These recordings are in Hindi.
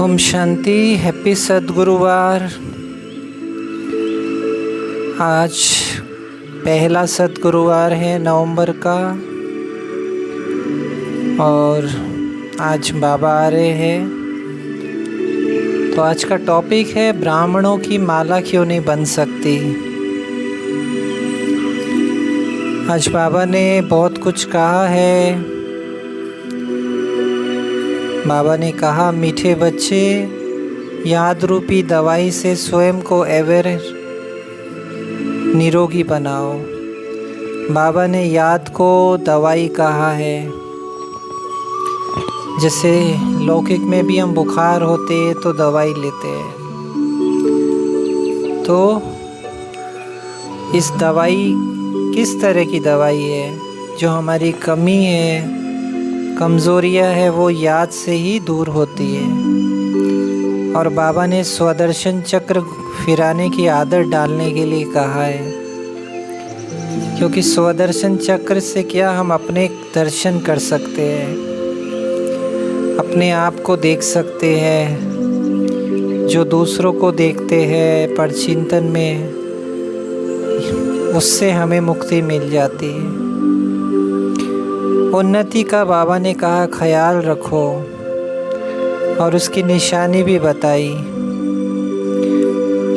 ओम शांति। हैप्पी सद्गुरुवार। आज पहला सद्गुरुवार है नवंबर का और आज बाबा आ रहे हैं। तो आज का टॉपिक है ब्राह्मणों की माला क्यों नहीं बन सकती। आज बाबा ने बहुत कुछ कहा है। बाबा ने कहा, मीठे बच्चे, याद रूपी दवाई से स्वयं को एवर निरोगी बनाओ। बाबा ने याद को दवाई कहा है। जैसे लौकिक में भी हम बुखार होते हैं तो दवाई लेते हैं, तो इस दवाई किस तरह की दवाई है? जो हमारी कमी है, कमज़ोरियाँ है, वो याद से ही दूर होती है। और बाबा ने स्वदर्शन चक्र फिराने की आदत डालने के लिए कहा है, क्योंकि स्वदर्शन चक्र से क्या हम अपने दर्शन कर सकते हैं, अपने आप को देख सकते हैं। जो दूसरों को देखते हैं परचिंतन में, उससे हमें मुक्ति मिल जाती है। उन्नति का बाबा ने कहा ख्याल रखो और उसकी निशानी भी बताई।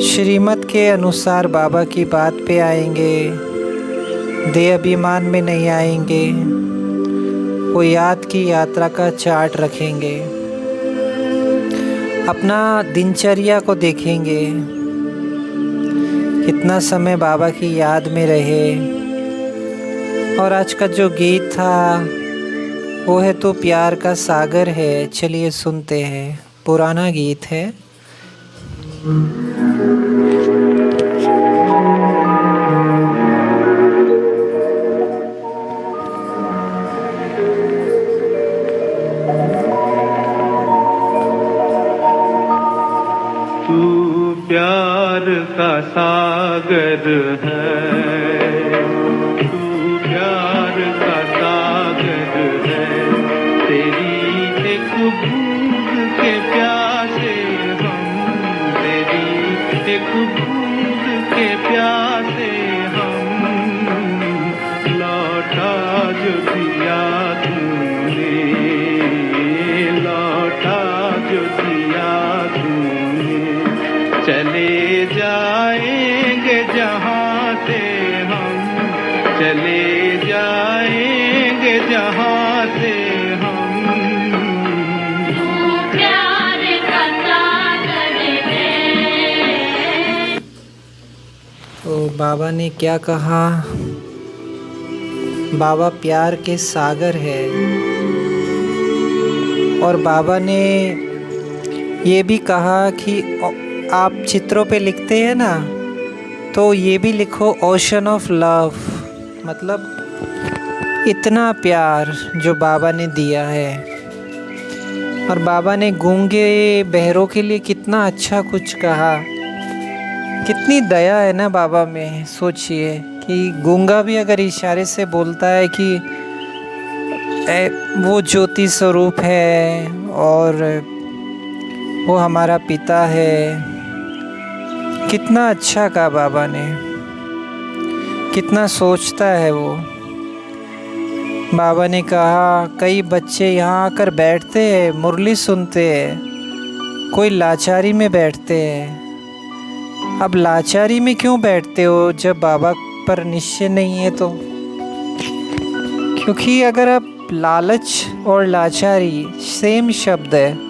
श्रीमत के अनुसार बाबा की बात पे आएंगे, देह अभिमान में नहीं आएंगे। वो याद की यात्रा का चार्ट रखेंगे, अपना दिनचर्या को देखेंगे, कितना समय बाबा की याद में रहे। और आज का जो गीत था वो है तो प्यार का सागर है। चलिए सुनते हैं। पुराना गीत है। तू प्यार का सागर है, प्यार का सागर है। तेरी एक बूंद के प्यासे हम, तेरी एक बूंद के प्यासे हम। लौटा जो दिया तूने, लौटा जो दिया तूने। चले जाएंगे जहाँ से हम, चले जाएंगे जहाँ से हम। तू प्यार का सागर है। तो बाबा ने क्या कहा? बाबा प्यार के सागर है। और बाबा ने ये भी कहा कि आप चित्रों पे लिखते हैं ना, तो ये भी लिखो ओशन ऑफ लव। मतलब इतना प्यार जो बाबा ने दिया है। और बाबा ने गूंगे बहरों के लिए कितना अच्छा कुछ कहा। कितनी दया है ना बाबा में। सोचिए कि गूंगा भी अगर इशारे से बोलता है कि वो ज्योति स्वरूप है और वो हमारा पिता है। कितना अच्छा कहा बाबा ने, कितना सोचता है वो। बाबा ने कहा कई बच्चे यहाँ आकर बैठते हैं, मुरली सुनते हैं, कोई लाचारी में बैठते हैं। अब लाचारी में क्यों बैठते हो जब बाबा पर निश्चय नहीं है? तो क्योंकि अगर आप लालच और लाचारी सेम शब्द है।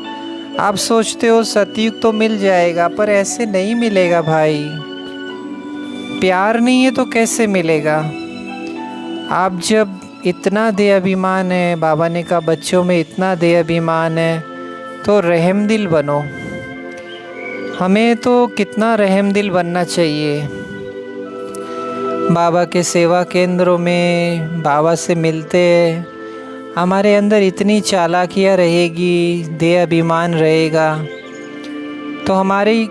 आप सोचते हो सतयुग तो मिल जाएगा, पर ऐसे नहीं मिलेगा भाई। प्यार नहीं है तो कैसे मिलेगा? आप जब इतना देह अभिमान है, बाबा ने कहा बच्चों में इतना देह अभिमान है, तो रहमदिल बनो। हमें तो कितना रहमदिल बनना चाहिए। बाबा के सेवा केंद्रों में बाबा से मिलते हैं, हमारे अंदर इतनी चालाकियाँ रहेगी, देह अभिमान रहेगा, तो हमारी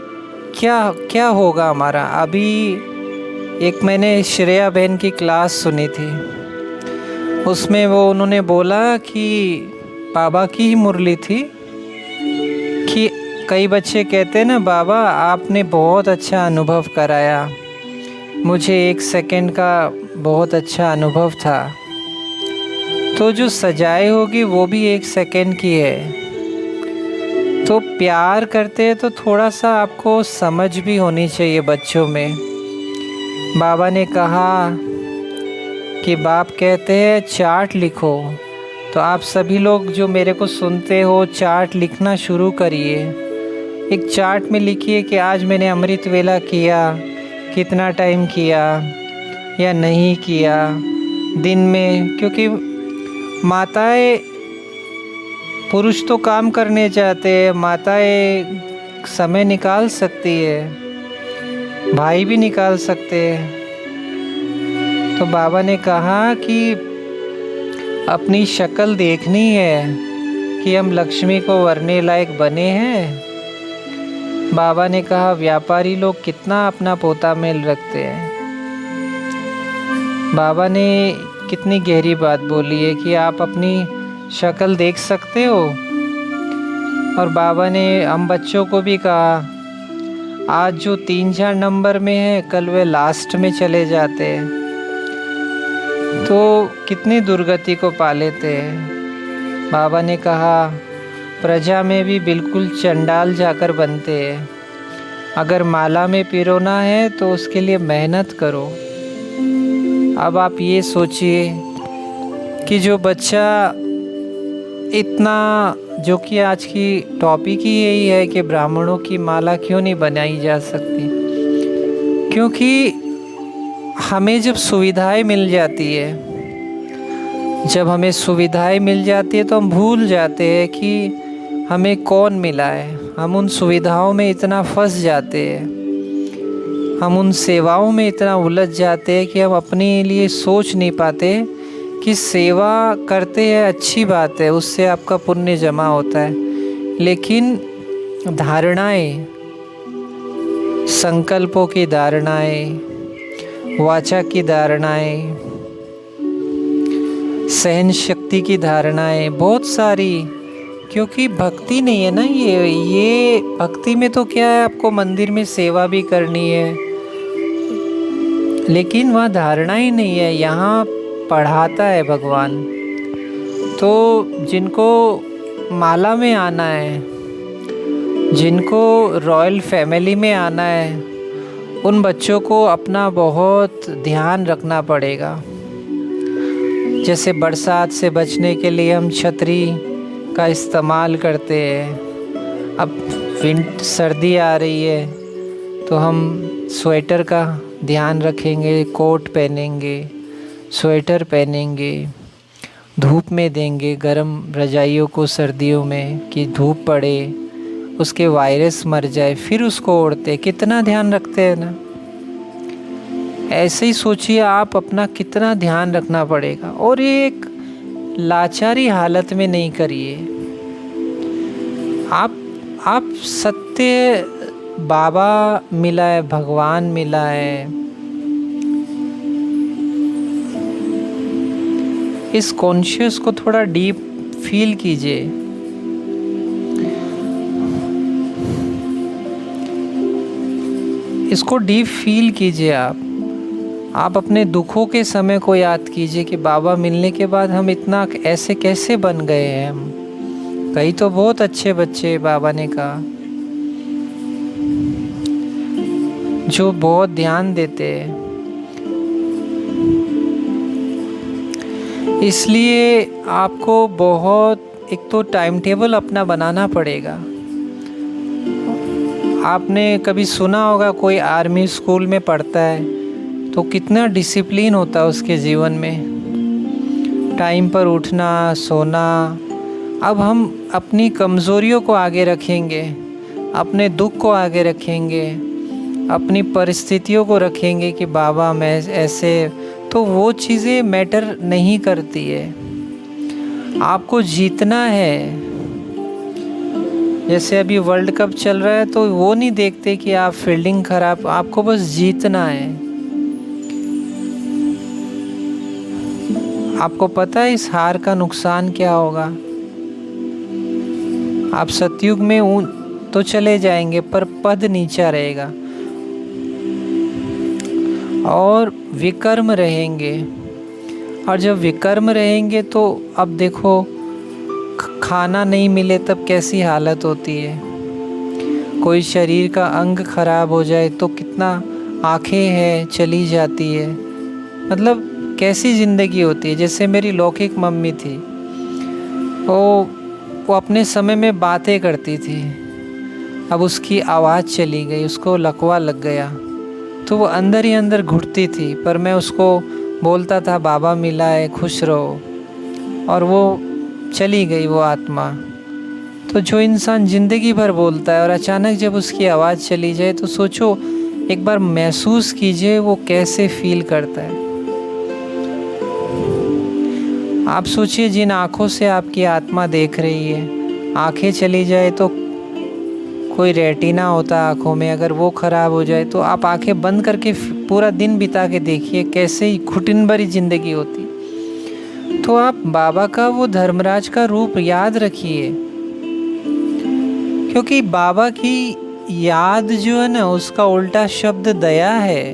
क्या क्या होगा हमारा। अभी एक मैंने श्रेया बहन की क्लास सुनी थी, उसमें वो उन्होंने बोला कि बाबा की ही मुरली थी कि कई बच्चे कहते हैं ना, बाबा आपने बहुत अच्छा अनुभव कराया, मुझे 1 सेकंड का बहुत अच्छा अनुभव था। तो जो सजाए होगी वो भी 1 सेकंड की है। तो प्यार करते हैं तो थोड़ा सा आपको समझ भी होनी चाहिए बच्चों में। बाबा ने कहा कि बाप कहते हैं चार्ट लिखो, तो आप सभी लोग जो मेरे को सुनते हो चार्ट लिखना शुरू करिए। एक चार्ट में लिखिए कि आज मैंने अमृत वेला किया, कितना टाइम किया या नहीं किया दिन में। क्योंकि माताएं, पुरुष तो काम करने जाते हैं, माताएं समय निकाल सकती है, भाई भी निकाल सकते हैं। तो बाबा ने कहा कि अपनी शक्ल देखनी है कि हम लक्ष्मी को वरने लायक बने हैं। बाबा ने कहा व्यापारी लोग कितना अपना पोता मेल रखते हैं। बाबा ने कितनी गहरी बात बोली है कि आप अपनी शक्ल देख सकते हो। और बाबा ने हम बच्चों को भी कहा, आज जो 3-4 नंबर में है कल वे लास्ट में चले जाते हैं, तो कितनी दुर्गति को पा लेते हैं। बाबा ने कहा प्रजा में भी बिल्कुल चंडाल जाकर बनते हैं। अगर माला में पिरोना है तो उसके लिए मेहनत करो। अब आप ये सोचिए कि जो बच्चा इतना, जो कि आज की टॉपिक ही यही है कि ब्राह्मणों की माला क्यों नहीं बनाई जा सकती, क्योंकि हमें जब सुविधाएं मिल जाती है, जब हमें सुविधाएं मिल जाती है तो हम भूल जाते हैं कि हमें कौन मिला है। हम उन सुविधाओं में इतना फंस जाते हैं, हम उन सेवाओं में इतना उलझ जाते हैं कि हम अपने लिए सोच नहीं पाते कि सेवा करते हैं अच्छी बात है, उससे आपका पुण्य जमा होता है। लेकिन धारणाएं, संकल्पों की धारणाएं, वाचा की धारणाएं, सहन शक्ति की धारणाएं, बहुत सारी, क्योंकि भक्ति नहीं है ना ये भक्ति में तो क्या है, आपको मंदिर में सेवा भी करनी है, लेकिन वह धारणा ही नहीं है। यहाँ पढ़ाता है भगवान। तो जिनको माला में आना है, जिनको रॉयल फैमिली में आना है, उन बच्चों को अपना बहुत ध्यान रखना पड़ेगा। जैसे बरसात से बचने के लिए हम छतरी का इस्तेमाल करते हैं। अब सर्दी आ रही है तो हम स्वेटर का ध्यान रखेंगे, कोट पहनेंगे, स्वेटर पहनेंगे, धूप में देंगे गरम रजाइयों को सर्दियों में कि धूप पड़े, उसके वायरस मर जाए, फिर उसको ओढ़ते। कितना ध्यान रखते हैं ना। ऐसे ही सोचिए आप अपना कितना ध्यान रखना पड़ेगा। और ये एक लाचारी हालत में नहीं करिए। आप सत्य बाबा मिला है, भगवान मिला है, इस कॉन्शियस को थोड़ा डीप फील कीजिए। इसको डीप फील कीजिए। आप अपने दुखों के समय को याद कीजिए कि बाबा मिलने के बाद हम इतना ऐसे कैसे बन गए हैं। हम कई तो बहुत अच्छे बच्चे, बाबा ने कहा, जो बहुत ध्यान देते हैं। इसलिए आपको बहुत एक तो टाइम टेबल अपना बनाना पड़ेगा। आपने कभी सुना होगा कोई आर्मी स्कूल में पढ़ता है तो कितना डिसिप्लिन होता है उसके जीवन में, टाइम पर उठना, सोना। अब हम अपनी कमज़ोरियों को आगे रखेंगे, अपने दुख को आगे रखेंगे, अपनी परिस्थितियों को रखेंगे कि बाबा मैं ऐसे, तो वो चीज़ें मैटर नहीं करती है। आपको जीतना है। जैसे अभी वर्ल्ड कप चल रहा है तो वो नहीं देखते कि आप फील्डिंग खराब, आपको बस जीतना है। आपको पता है इस हार का नुकसान क्या होगा। आप सतयुग में तो चले जाएंगे, पर पद नीचा रहेगा और विकर्म रहेंगे। और जब विकर्म रहेंगे तो अब देखो, खाना नहीं मिले तब कैसी हालत होती है। कोई शरीर का अंग खराब हो जाए तो कितना, आंखें हैं चली जाती है, मतलब कैसी ज़िंदगी होती है। जैसे मेरी लौकिक मम्मी थी, वो अपने समय में बातें करती थी, अब उसकी आवाज़ चली गई, उसको लकवा लग गया, तो वो अंदर ही अंदर घुटती थी। पर मैं उसको बोलता था बाबा मिला है, खुश रहो, और वो चली गई वो आत्मा। तो जो इंसान ज़िंदगी भर बोलता है और अचानक जब उसकी आवाज़ चली जाए, तो सोचो, एक बार महसूस कीजिए वो कैसे फील करता है। आप सोचिए, जिन आँखों से आपकी आत्मा देख रही है, आँखें चली जाए तो कोई रेटिना होता है आँखों में, अगर वो ख़राब हो जाए तो आप आँखें बंद करके पूरा दिन बिता के देखिए कैसे ही घुटन भरी ज़िंदगी होती। तो आप बाबा का वो धर्मराज का रूप याद रखिए, क्योंकि बाबा की याद जो है ना, उसका उल्टा शब्द दया है।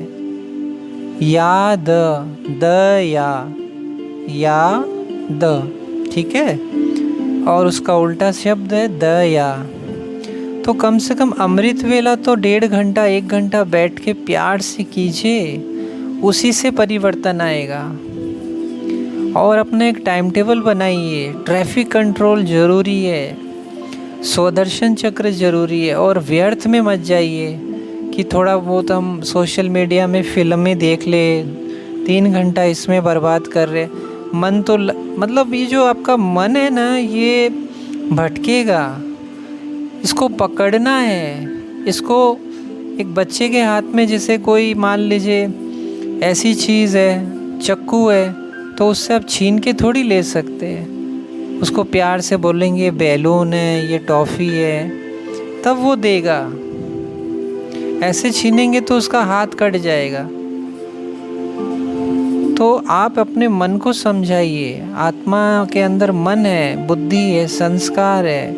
याद, या द, ठीक है, और उसका उल्टा शब्द है दया। तो कम से कम अमृत वेला तो 1.5 घंटा 1 घंटा बैठ के प्यार से कीजिए, उसी से परिवर्तन आएगा। और अपना एक टाइम टेबल बनाइए, ट्रैफिक कंट्रोल ज़रूरी है, स्वदर्शन चक्र ज़रूरी है। और व्यर्थ में मत जाइए कि थोड़ा बहुत हम सोशल मीडिया में फ़िल्में देख ले, 3 घंटा इसमें बर्बाद कर रहे। मन तो मतलब ये जो आपका मन है ना, ये भटकेगा, इसको पकड़ना है। इसको एक बच्चे के हाथ में, जैसे कोई मान लीजिए ऐसी चीज़ है, चाकू है, तो उससे आप छीन के थोड़ी ले सकते हैं। उसको प्यार से बोलेंगे बैलून है, ये टॉफ़ी है, तब वो देगा। ऐसे छीनेंगे तो उसका हाथ कट जाएगा। तो आप अपने मन को समझाइए, आत्मा के अंदर मन है, बुद्धि है, संस्कार है।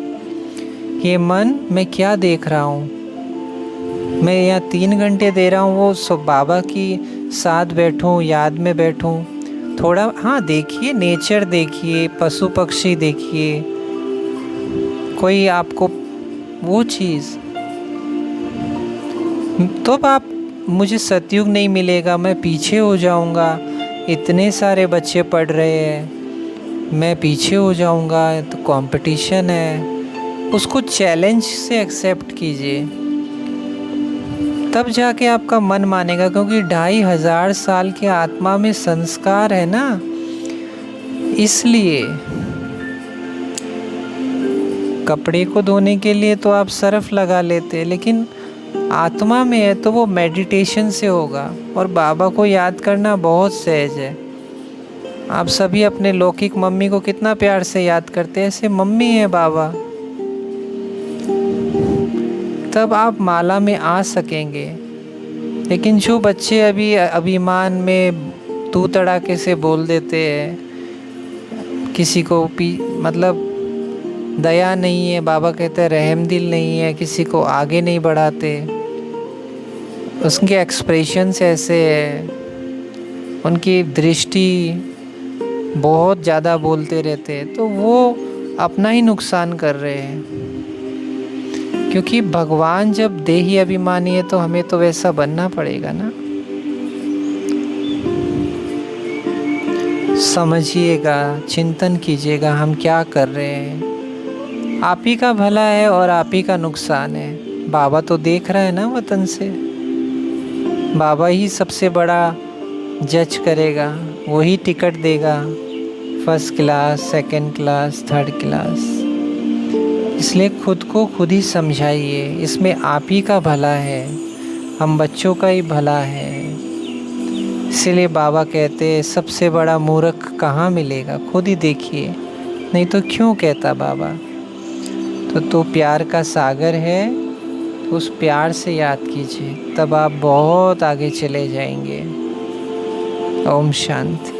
ये मन, मैं क्या देख रहा हूँ, मैं यहाँ 3 घंटे दे रहा हूँ वो सब बाबा की साथ बैठूँ, याद में बैठूँ। थोड़ा हाँ देखिए, नेचर देखिए, पशु पक्षी देखिए, कोई आपको वो चीज़, तो आप, मुझे सतयुग नहीं मिलेगा, मैं पीछे हो जाऊंगा, इतने सारे बच्चे पढ़ रहे हैं, मैं पीछे हो जाऊंगा, तो कंपटीशन है। उसको चैलेंज से एक्सेप्ट कीजिए, तब जाके आपका मन मानेगा। क्योंकि 2500 साल के आत्मा में संस्कार है ना, इसलिए कपड़े को धोने के लिए तो आप सर्फ लगा लेते हैं, लेकिन आत्मा में है तो वो मेडिटेशन से होगा। और बाबा को याद करना बहुत सहज है। आप सभी अपने लौकिक मम्मी को कितना प्यार से याद करते हैं, ऐसे मम्मी है बाबा, तब आप माला में आ सकेंगे। लेकिन जो बच्चे अभी अभिमान में तू तड़ाके से बोल देते हैं, किसी को मतलब दया नहीं है, बाबा कहते हैं रहम दिल नहीं है, किसी को आगे नहीं बढ़ाते, उसके एक्सप्रेशंस ऐसे है, उनकी दृष्टि बहुत ज़्यादा बोलते रहते हैं, तो वो अपना ही नुकसान कर रहे हैं। क्योंकि भगवान जब देही अभिमानी है तो हमें तो वैसा बनना पड़ेगा ना। समझिएगा, चिंतन कीजिएगा हम क्या कर रहे हैं। आप ही का भला है और आप ही का नुकसान है। बाबा तो देख रहा है ना वतन से, बाबा ही सबसे बड़ा जज करेगा, वही टिकट देगा, 1st class, 2nd class, 3rd class. इसलिए खुद को खुद ही समझाइए, इसमें आप ही का भला है, हम बच्चों का ही भला है। इसलिए बाबा कहते हैं सबसे बड़ा मूर्ख कहाँ मिलेगा, खुद ही देखिए, नहीं तो क्यों कहता बाबा। तो प्यार का सागर है, तो उस प्यार से याद कीजिए, तब आप बहुत आगे चले जाएंगे। ओम शांति।